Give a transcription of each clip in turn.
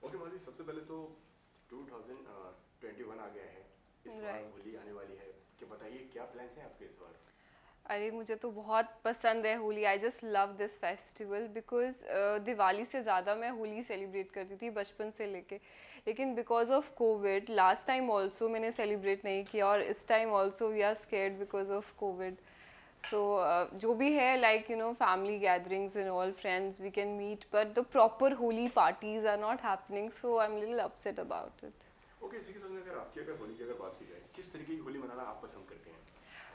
Okay Madhavi, सबसे पहले तो 2021 आ गया है। इस बार राइट। होली आने वाली है। क्या बताइए, क्या प्लान्स हैं आपके इस बार? अरे मुझे तो बहुत पसंद है Holi. I just love this festival because Diwali से ज़्यादा मैं होली सेलिब्रेट करती थी बचपन से लेके। लेकिन because of Covid last time also मैंने सेलिब्रेट नहीं किया, और इस time also we are scared because of Covid. So जो भी है, like family gatherings and all friends we can meet, but the proper Holi parties are not happening, so I am little upset about it. Okay, इसी के साथ में अगर होली की अगर बात की जाए, किस तरीके की होली मनाना आप पसंद करते हैं?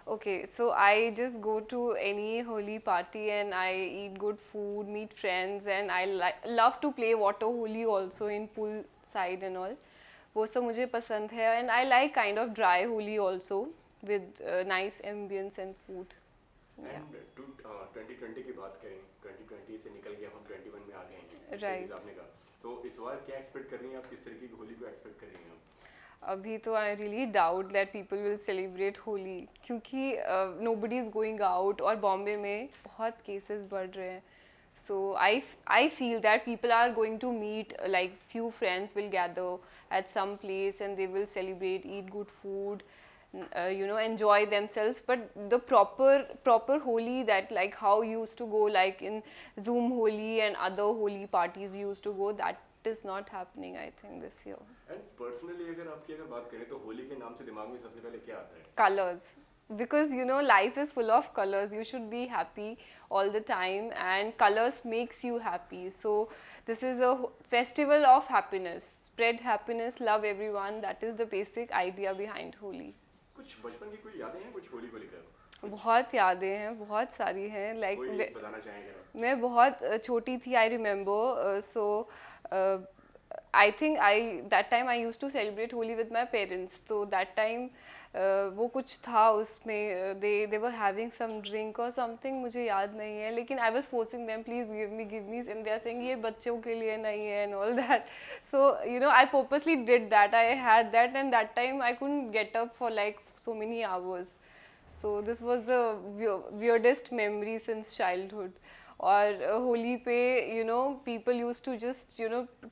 Okay, so I just go to any holy party and I eat good food, meet friends, and I love to play water holy also in pool side and all. वो सब मुझे पसंद है, and I like kind of dry holy also with nice ambience and food. Yeah, and 2020 की बात करें, 2020 से निकल के हम 21 में आ गए हैं, जिस तरीके से right. आपने कहा। तो इस बार क्या एक्सपेक्ट कर रही हैं आप? किस तरीके की होली को एक्सपेक्ट कर रही हैं आप? अभी तो I really doubt that people will celebrate Holi, क्योंकि नोबडी इज़ गोइंग आउट और बॉम्बे में बहुत केसेस बढ़ रहे हैं. So I feel that people are going to meet, like few friends will gather at some place and they will celebrate, eat good food, enjoy themselves. But the proper Holi, that like how we used to go, like in Zoom Holi and other Holi parties we used to go, that is not happening, I think, this year. And personally अगर बात करें तो होली के नाम से दिमाग में सबसे पहले क्या आता है? Colors, because life is full of colors. You should be happy all the time, and colors makes you happy. So this is a festival of happiness. Spread happiness, love everyone. That is the basic idea behind Holi. कुछ बचपन की कोई यादें हैं कुछ होली को लेकर? कुछ बहुत यादें हैं, बहुत सारी हैं, कोई लाइक बताना चाहेंगे आप? मैं बहुत छोटी थी, I remember. So I think I that time I use to celebrate Holi with my parents. तो दैट टाइम वो कुछ था उसमें, they were having some drink और समथिंग, मुझे याद नहीं है, लेकिन I was forcing them, please give me, and they are saying ये बच्चों के लिए नहीं है and all that. So I purposely did that, I had that, and that time I couldn't get up for like so many hours. So this was the weirdest memory since childhood. और होली पे people used to just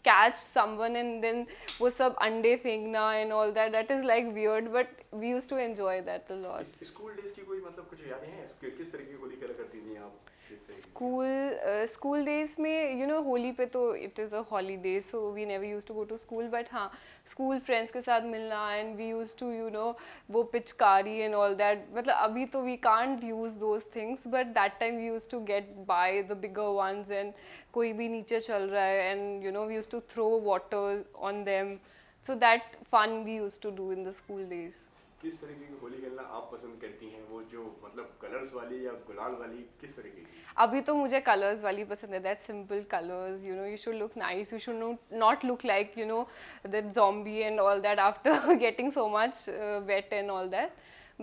catch someone and then वो सब अंडे फेंकना and all that, that is like weird, but we used to enjoy that a lot. School days की कोई कुछ यादें हैं? किस तरीके की होली खेला करती थी आप? किस तरीके की? स्कूल डेज में होली पे तो it is a holiday, so we never use to go to school, but हाँ, स्कूल फ्रेंड्स के साथ मिलना, एंड वी यूज टू वो पिचकारी एंड ऑल दैट. मतलब अभी तो we can't use those things, but that time we use to get by the bigger ones, and कोई भी नीचे चल रहा है and we use to throw water on them. So that fun we use to do in the school days. किस तरीके की होली खेलना आप पसंद करती हैं? वो जो कलर्स वाली या गुलाल वाली, किस तरीके की? अभी तो मुझे कलर्स वाली पसंद है, that simple colours, you should look nice, you should not look like that zombie and all that after getting so much wet and all that.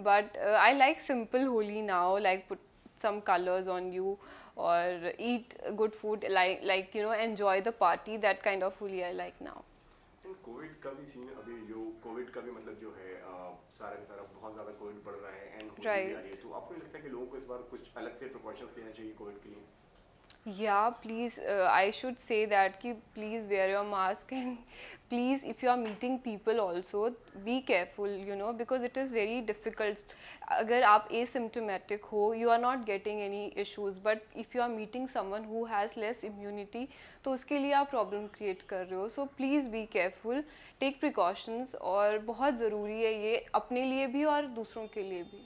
But I like simple holi now, like put some colors on you or eat good food, like enjoy the party. That kind of holi I like now. And Covid का भी scene, अभी जो Covid का भी जो है, सारा का सारा बहुत ज़्यादा कोविड बढ़ रहा है एंड होली भी आ रही Right. है, तो आपको नहीं लगता है कि लोगों को इस बार कुछ अलग से प्रिकॉशंस लेना चाहिए कोविड के लिए? Yeah, please, I should say that ki please wear your mask, and please, if you are meeting people also, be careful, because it is very difficult. अगर आप asymptomatic हो, you are not getting any issues, but if you are meeting someone who has less immunity, तो उसके लिए आप problem create कर रहे हो. So please be careful, take precautions, और बहुत ज़रूरी है ये अपने लिए भी और दूसरों के लिए भी.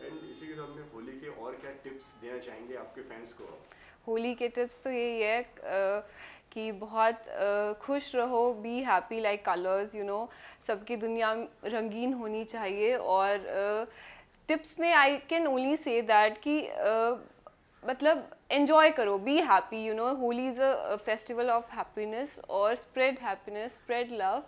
एंड इसी के साथ में होली के और क्या टिप्स देना चाहेंगे आपके फैंस को? होली के टिप्स तो यही है कि बहुत खुश रहो, बी हैप्पी लाइक कलर्स, सबकी दुनिया रंगीन होनी चाहिए. और टिप्स में I can only say that कि मतलब एन्जॉय करो, be happy, Holi is a festival of happiness, और स्प्रेड हैप्पीनेस, स्प्रेड लव.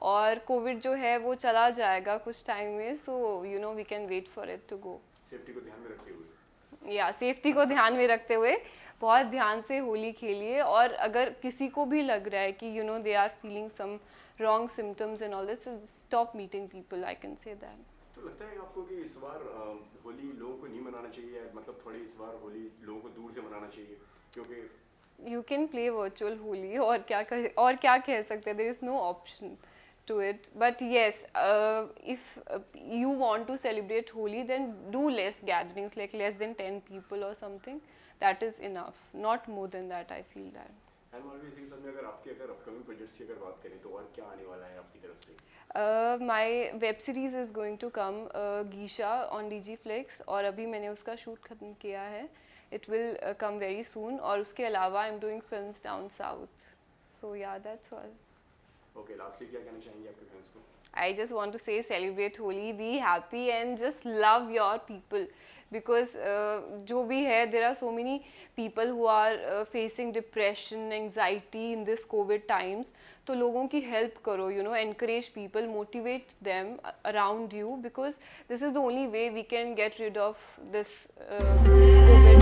और कोविड जो है वो चला जाएगा कुछ टाइम में, so we can wait for it to go. Safety को ध्यान में रखते हुए? या सेफ्टी को ध्यान में रखते हुए बहुत ध्यान से होली खेलिए. और अगर किसी को भी लग रहा है कि they are feeling some wrong symptoms and all this, stop meeting people, I can say that. तो लगता है आपको कि इस बार होली लोगों को नहीं मनाना चाहिए, थोड़ी इस बार होली लोगों को दूर से मनाना चाहिए, क्योंकि you can play virtual Holi और क्या कह सकते हैं, there is no option to it. But yes, if you want to celebrate Holi, then do less gatherings, like less than 10 people or something. That is enough, not more than that. I feel that. And Malvi, इसी के साथ में अगर आपके upcoming projects की अगर बात करें तो और क्या आने वाला है आपकी तरफ से? My web series is going to come, Geisha, on DigiFlix, और अभी मैंने उसका शूट खत्म किया है. It will come very soon. और उसके अलावा I'm doing films down south. So yeah, that's all. Okay, lastly क्या कहना चाहेंगे आपके फ्रेंड्स को? I just want to say, celebrate Holi, be happy and just love your people, because जो भी है, there are so many people who are facing depression, anxiety in this COVID times. तो लोगों की help करो, you know, encourage people, motivate them around you, because this is the only way we can get rid of this COVID.